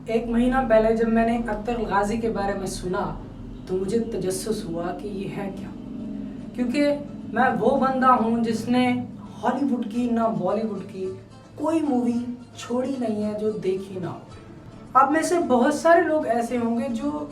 एक महीना पहले जब मैंने अख्तर गाजी के बारे में सुना तो मुझे तजस्सुस हुआ कि ये है क्या, क्योंकि मैं वो बंदा हूँ जिसने हॉलीवुड की ना बॉलीवुड की कोई मूवी छोड़ी नहीं है जो देखी ना हो। अब में से बहुत सारे लोग ऐसे होंगे जो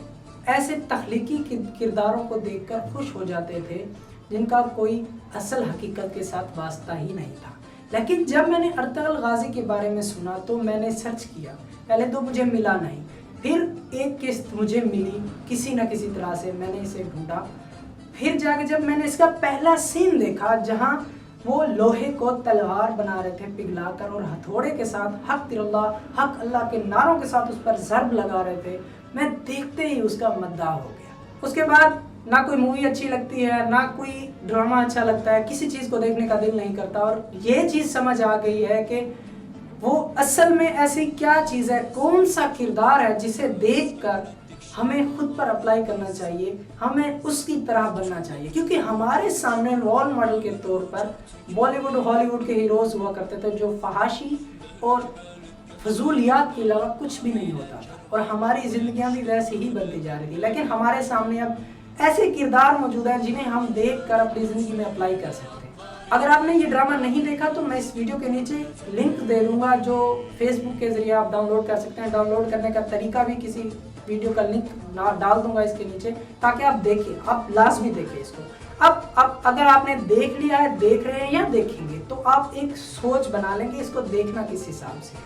ऐसे तख्लीकी किरदारों को देखकर खुश हो जाते थे जिनका कोई असल हकीकत के साथ वास्ता ही नहीं था। लेकिन जब मैंने अर्तुगरुल गाजी के बारे में सुना तो मैंने सर्च किया। पहले तो मुझे मिला नहीं, फिर एक किस्त मुझे मिली किसी न किसी तरह से, मैंने इसे ढूंढा। फिर जाके जब मैंने इसका पहला सीन देखा जहां वो लोहे को तलवार बना रहे थे पिघलाकर और हथौड़े के साथ हक तिरल्लाह हक अल्लाह के नारों के साथ उस पर ज़र्ब लगा रहे थे, मैं देखते ही उसका मद्दा हो गया। उसके बाद ना कोई मूवी अच्छी लगती है, ना कोई ड्रामा अच्छा लगता है, किसी चीज़ को देखने का दिल नहीं करता। और ये चीज़ समझ आ गई है कि वो असल में ऐसी क्या चीज़ है, कौन सा किरदार है जिसे देखकर हमें खुद पर अप्लाई करना चाहिए, हमें उसकी तरह बनना चाहिए। क्योंकि हमारे सामने रोल मॉडल के तौर पर बॉलीवुड हॉलीवुड के हीरोज़ हुआ करते थे जो फहाशी और फजूलियात के अलावा कुछ भी नहीं होता था, और हमारी ज़िंदगियाँ भी वैसे ही बनती जा रही थी। लेकिन हमारे सामने अब ऐसे किरदार मौजूद हैं जिन्हें हम देख कर अपनी ज़िंदगी में अप्लाई कर सकते हैं। अगर आपने ये ड्रामा नहीं देखा तो मैं इस वीडियो के नीचे लिंक दे दूँगा जो फेसबुक के ज़रिए आप डाउनलोड कर सकते हैं। डाउनलोड करने का तरीका भी किसी वीडियो का लिंक डाल दूंगा इसके नीचे, ताकि आप देखिए, आप लाजमी देखिए इसको। अब अगर आपने देख लिया है, देख रहे हैं या देखेंगे, तो आप एक सोच बना लेंगे इसको देखना किस हिसाब से,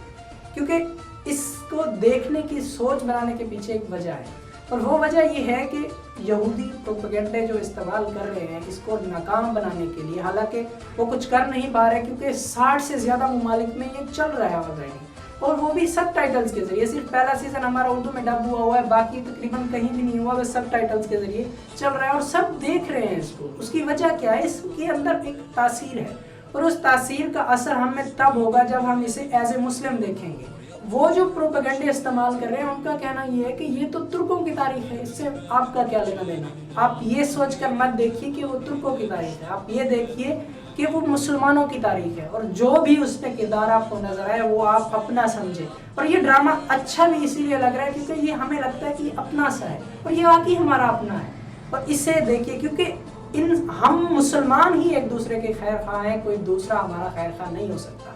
क्योंकि इसको देखने की सोच बनाने के पीछे एक वजह है। और वो वजह ये है कि यहूदी प्रोपेगेंडे जो इस्तेमाल कर रहे हैं इसको नाकाम बनाने के लिए, हालांकि वो कुछ कर नहीं पा रहे क्योंकि 60 से ज़्यादा ममालिक में ये चल रहा है ऑलरेडी, और वो भी सब टाइटल्स के जरिए। सिर्फ पहला सीज़न हमारा उर्दू में डब हुआ है, बाकी तकरीबन कहीं भी नहीं हुआ, बस सब टाइटल्स के जरिए चल रहा है और सब देख रहे हैं इसको। उसकी वजह क्या है, इसके अंदर एक तासीर है, और उस तासीर का असर हमें तब होगा जब हम इसे एज ए मुस्लिम देखेंगे। वो जो प्रोपेगेंडे इस्तेमाल कर रहे हैं उनका कहना ये है कि ये तो तुर्कों की तारीख है, इससे आपका क्या लेना देना। आप ये सोच कर मत देखिए कि वो तुर्कों की तारीख है, आप ये देखिए कि वो मुसलमानों की तारीख है, और जो भी उसमें किरदार आपको नजर आए वो आप अपना समझे। और ये ड्रामा अच्छा भी इसीलिए लग रहा है क्योंकि ये हमें लगता है कि अपना सा है, और ये वाकई हमारा अपना है। और इसे देखिए क्योंकि हम मुसलमान ही एक दूसरे के खैर खा हैं, कोई दूसरा हमारा खैर खा नहीं हो सकता।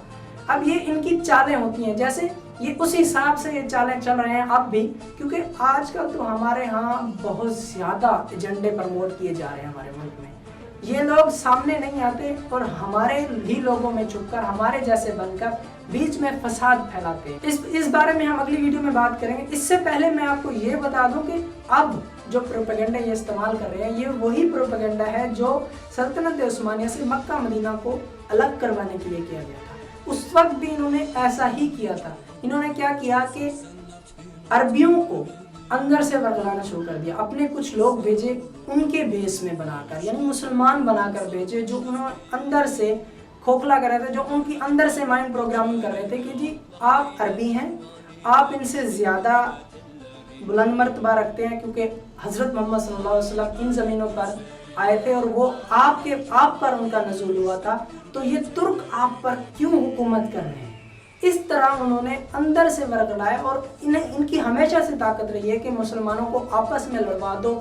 अब ये इनकी चालें होती हैं, जैसे ये उस हिसाब से ये चालें चल रहे हैं अब भी, क्योंकि आजकल तो हमारे यहाँ बहुत ज़्यादा एजेंडे प्रमोट किए जा रहे हैं हमारे मुल्क में। ये लोग सामने नहीं आते और हमारे ही लोगों में छुपकर, हमारे जैसे बनकर बीच में फसाद फैलाते हैं। इस बारे में हम अगली वीडियो में बात करेंगे। इससे पहले मैं आपको ये बता दूं कि अब जो प्रोपेगेंडा ये इस्तेमाल कर रहे हैं ये वही प्रोपेगेंडा है जो सल्तनत उस्मानिया से मक्का मदीना को अलग करवाने के लिए किया गया था। उस वक्त भी इन्होंने ऐसा ही किया था। इन्होंने क्या किया कि अरबियों को अंदर से वर्गलाना शुरू कर दिया, अपने कुछ लोग भेजे उनके बेस में बनाकर, यानी मुसलमान बनाकर भेजे जो उन्होंने अंदर से खोखला कर रहे थे, जो उनकी अंदर से माइंड प्रोग्रामिंग कर रहे थे कि जी आप अरबी हैं, आप इनसे ज़्यादा बुलंद मर्तबा रखते हैं क्योंकि हज़रत मोहम्मद सल्लल्लाहु अलैहि वसल्लम इन ज़मीनों पर आए थे और वो आप पर उनका नज़ूल हुआ था, तो ये तुर्क आप पर क्यों हुकूमत कर रहे हैं। इस तरह उन्होंने अंदर से वर्गलाया, और इनकी हमेशा से ताकत रही है कि मुसलमानों को आपस में लड़वा दो,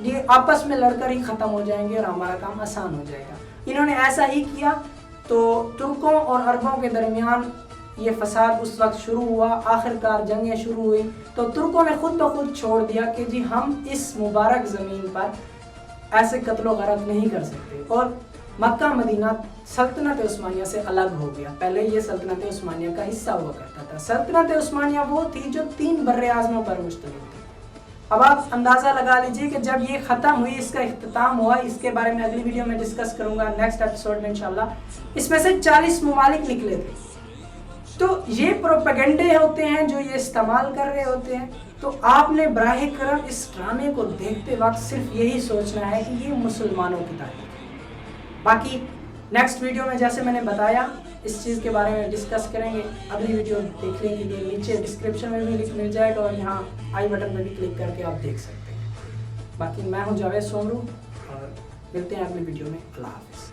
ये आपस में लड़कर ही ख़त्म हो जाएंगे और हमारा काम आसान हो जाएगा। इन्होंने ऐसा ही किया, तो तुर्कों और अरबों के दरमियान ये फसाद उस वक्त शुरू हुआ। आखिरकार जंगें शुरू हुई तो तुर्कों ने खुद ब खुद छोड़ दिया कि जी हम इस मुबारक ज़मीन पर ऐसे कत्लो गरक नहीं कर सकते, और मक्का मदीना सल्तनत उस्मानिया से अलग हो गया। पहले ये सल्तनत उस्मानिया का हिस्सा हुआ करता था। सल्तनत उस्मानिया वो थी जो 3 बर्रे आज़मों पर मुश्तमिल थी। अब आप अंदाज़ा लगा लीजिए कि जब ये ख़त्म हुई, इसका इख्तिताम हुआ, इसके बारे में अगली वीडियो में डिस्कस करूँगा नेक्स्ट एपिसोड में इंशाल्लाह। इसमें से 40 ममालिक निकले थे। तो ये प्रोपेगेंडे होते हैं जो ये इस्तेमाल कर रहे होते हैं। तो आपने बराह करम इस ड्रामे को देखते वक्त सिर्फ यही सोचना है कि ये मुसलमानों की तारीख है। बाकी नेक्स्ट वीडियो में जैसे मैंने बताया इस चीज़ के बारे में डिस्कस करेंगे। अगली वीडियो देखने के लिए नीचे डिस्क्रिप्शन में भी लिंक मिल जाएगा और यहाँ आई बटन में भी क्लिक करके आप देख सकते हैं। बाकी मैं हूँ जावेद सोमरू और मिलते हैं अगली वीडियो में। अल्लाह हाफ़िज़।